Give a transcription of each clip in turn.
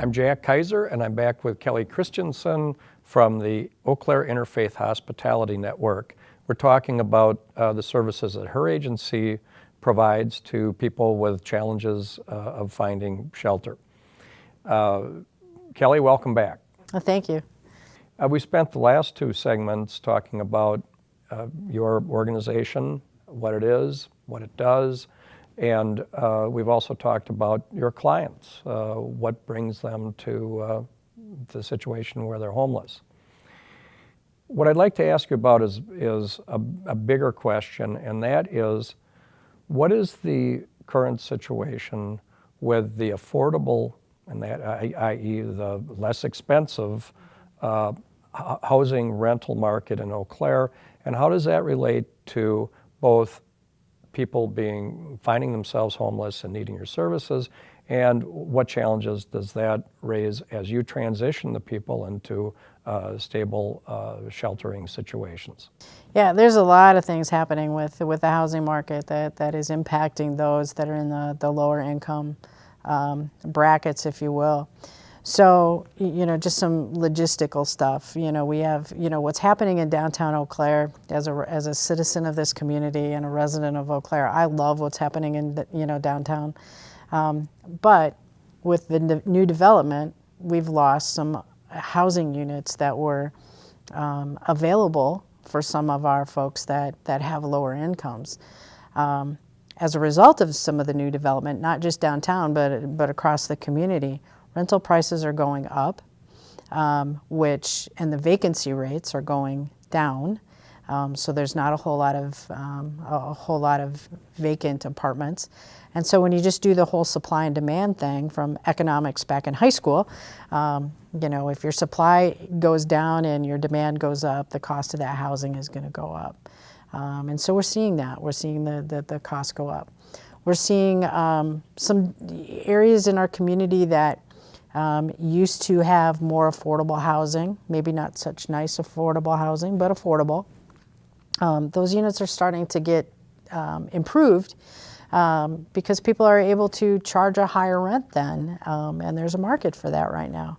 I'm Jack Kaiser, and I'm back with Kelly Christianson from the Eau Claire Interfaith Hospitality Network. We're talking about the services that her agency provides to people with challenges of finding shelter. Kelly, welcome back. Well, thank you. We spent the last two segments talking about your organization, what it is, what it does, and we've also talked about your clients, what brings them to the situation where they're homeless. What I'd like to ask you about is a bigger question, and that is, what is the current situation with the affordable, and that i.e. the less expensive housing rental market in Eau Claire, and how does that relate to both people finding themselves homeless and needing your services, and what challenges does that raise as you transition the people into stable sheltering situations? Yeah, there's a lot of things happening with the housing market that is impacting those that are in the lower income brackets, if you will. So, just some logistical stuff. We have, what's happening in downtown Eau Claire as a citizen of this community and a resident of Eau Claire. I love what's happening in, downtown. But with the new development, we've lost some housing units that were available for some of our folks that have lower incomes. As a result of some of the new development, not just downtown, but across the community, rental prices are going up, and the vacancy rates are going down. So there's not a whole lot of vacant apartments. And so when you just do the whole supply and demand thing from economics back in high school, if your supply goes down and your demand goes up, the cost of that housing is going to go up. And so we're seeing that. We're seeing the costs go up. We're seeing some areas in our community that used to have more affordable housing, maybe not such nice affordable housing, but affordable. Those units are starting to get improved because people are able to charge a higher rent then, and there's a market for that right now.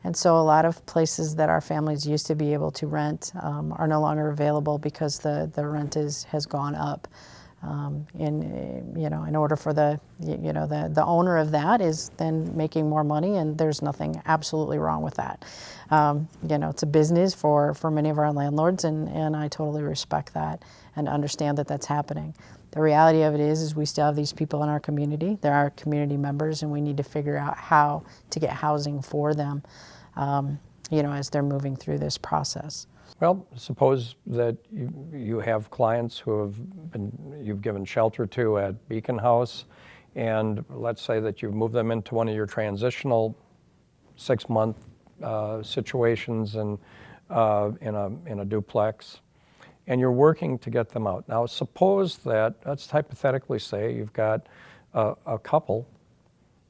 And so a lot of places that our families used to be able to rent are no longer available because the rent has gone up. In order for the owner of that is then making more money, and there's nothing absolutely wrong with that. It's a business for many of our landlords, and I totally respect that and understand that that's happening. The reality of it is we still have these people in our community. They're our community members, and we need to figure out how to get housing for them, as they're moving through this process. Well, suppose that you have clients who you've given shelter to at Beacon House, and let's say that you've moved them into one of your transitional 6-month situations in a duplex, and you're working to get them out. Now, suppose that, let's hypothetically say you've got a couple,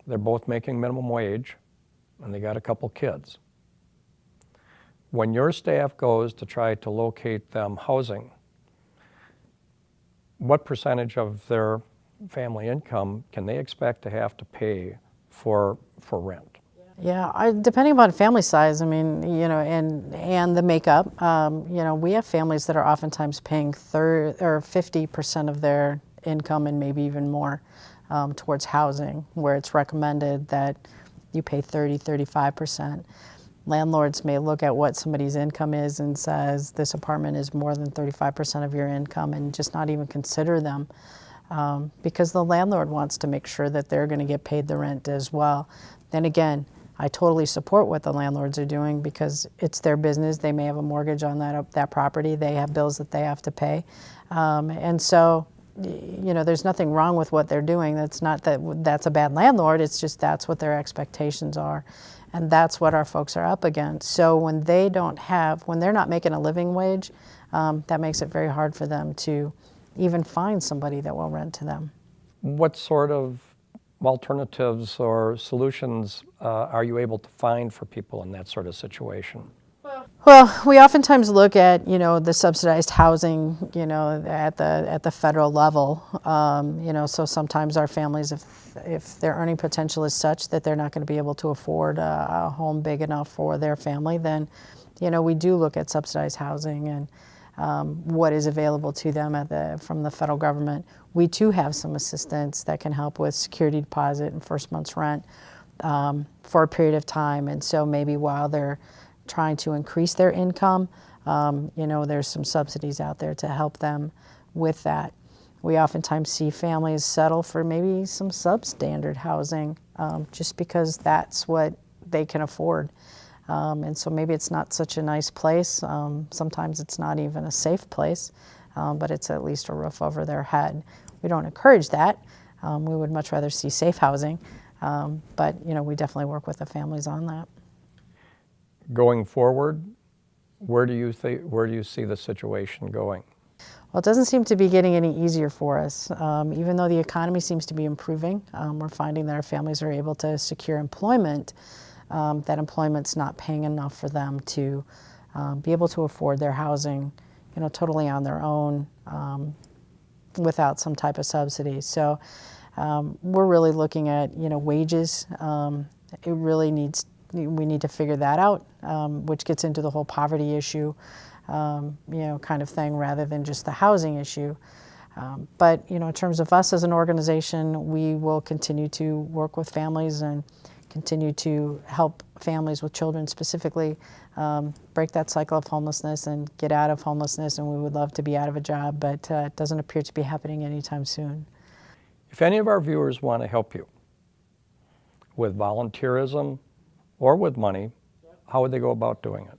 they're both making minimum wage, and they got a couple kids. When your staff goes to try to locate them housing, what percentage of their family income can they expect to have to pay for rent? Yeah, depending upon family size, and the makeup, we have families that are oftentimes paying 50% of their income and maybe even more towards housing, where it's recommended that you pay 35%. Landlords may look at what somebody's income is and says this apartment is more than 35% of your income and just not even consider them because the landlord wants to make sure that they're going to get paid the rent as well. Then again, I totally support what the landlords are doing because it's their business. They may have a mortgage on that property. They have bills that they have to pay. And so, there's nothing wrong with what they're doing. That's not that's a bad landlord. It's just that's what their expectations are. And that's what our folks are up against. So when they're not making a living wage, that makes it very hard for them to even find somebody that will rent to them. What sort of alternatives or solutions are you able to find for people in that sort of situation? Well, we oftentimes look at, the subsidized housing, at the federal level. So sometimes our families, if their earning potential is such that they're not going to be able to afford a home big enough for their family, then, we do look at subsidized housing and what is available to them from the federal government. We too have some assistance that can help with security deposit and first month's rent for a period of time. And so maybe while they're trying to increase their income, there's some subsidies out there to help them with that. We oftentimes see families settle for maybe some substandard housing just because that's what they can afford. And so maybe it's not such a nice place. Sometimes it's not even a safe place, but it's at least a roof over their head. We don't encourage that. We would much rather see safe housing, but we definitely work with the families on that. Going forward, where do you see the situation going? Well, it doesn't seem to be getting any easier for us. Even though the economy seems to be improving, we're finding that our families are able to secure employment, that employment's not paying enough for them to be able to afford their housing, totally on their own without some type of subsidy. So we're really looking at, wages. We need to figure that out, which gets into the whole poverty issue, kind of thing, rather than just the housing issue. But, in terms of us as an organization, we will continue to work with families and continue to help families with children specifically break that cycle of homelessness and get out of homelessness. And we would love to be out of a job, but it doesn't appear to be happening anytime soon. If any of our viewers want to help you with volunteerism or with money, how would they go about doing it?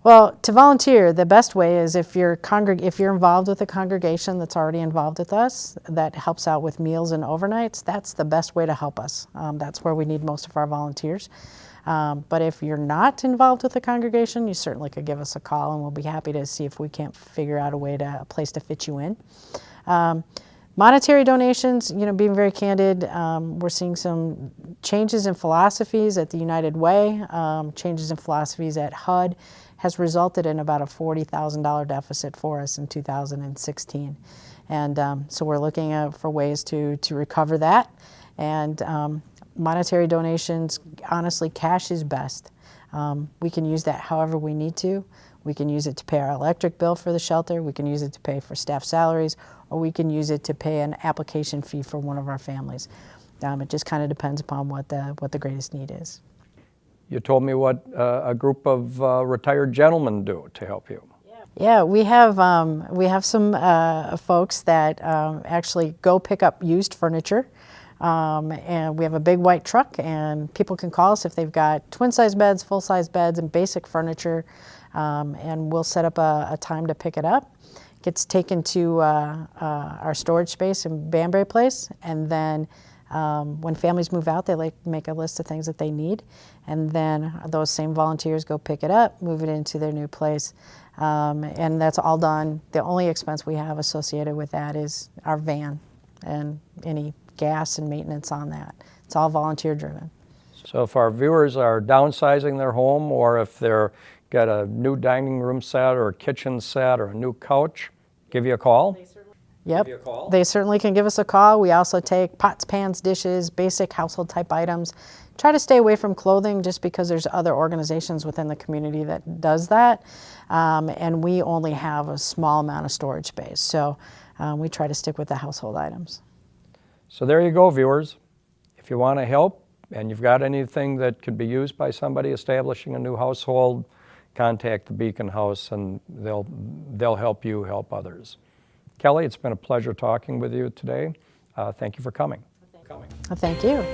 Well, to volunteer, the best way is if you're involved with a congregation that's already involved with us, that helps out with meals and overnights, that's the best way to help us. That's where we need most of our volunteers. But if you're not involved with a congregation, you certainly could give us a call and we'll be happy to see if we can't figure out a place to fit you in. Monetary donations, being very candid, we're seeing some changes in philosophies at the United Way, changes in philosophies at HUD has resulted in about a $40,000 deficit for us in 2016. And so we're looking for ways to recover that. And monetary donations, honestly, cash is best. We can use that however we need to. We can use it to pay our electric bill for the shelter. We can use it to pay for staff salaries, or we can use it to pay an application fee for one of our families. It just kind of depends upon what the greatest need is. You told me what a group of retired gentlemen do to help you. Yeah, we have some folks that actually go pick up used furniture. And we have a big white truck, and people can call us if they've got twin-size beds, full-size beds, and basic furniture, and we'll set up a time to pick it up. Gets taken to our storage space in Banbury Place, and then when families move out, they make a list of things that they need, and then those same volunteers go pick it up, move it into their new place, and that's all done. The only expense we have associated with that is our van and any gas and maintenance on that. It's all volunteer driven. So if our viewers are downsizing their home, or if they're got a new dining room set or a kitchen set or a new couch, give you a call? Yep, they certainly can give us a call. We also take pots, pans, dishes, basic household type items. Try to stay away from clothing just because there's other organizations within the community that does that. And we only have a small amount of storage space. So we try to stick with the household items. So there you go, viewers. If you want to help and you've got anything that could be used by somebody establishing a new household, contact the Beacon House and they'll help you help others. Kelly, it's been a pleasure talking with you today. Thank you for coming. Thank you.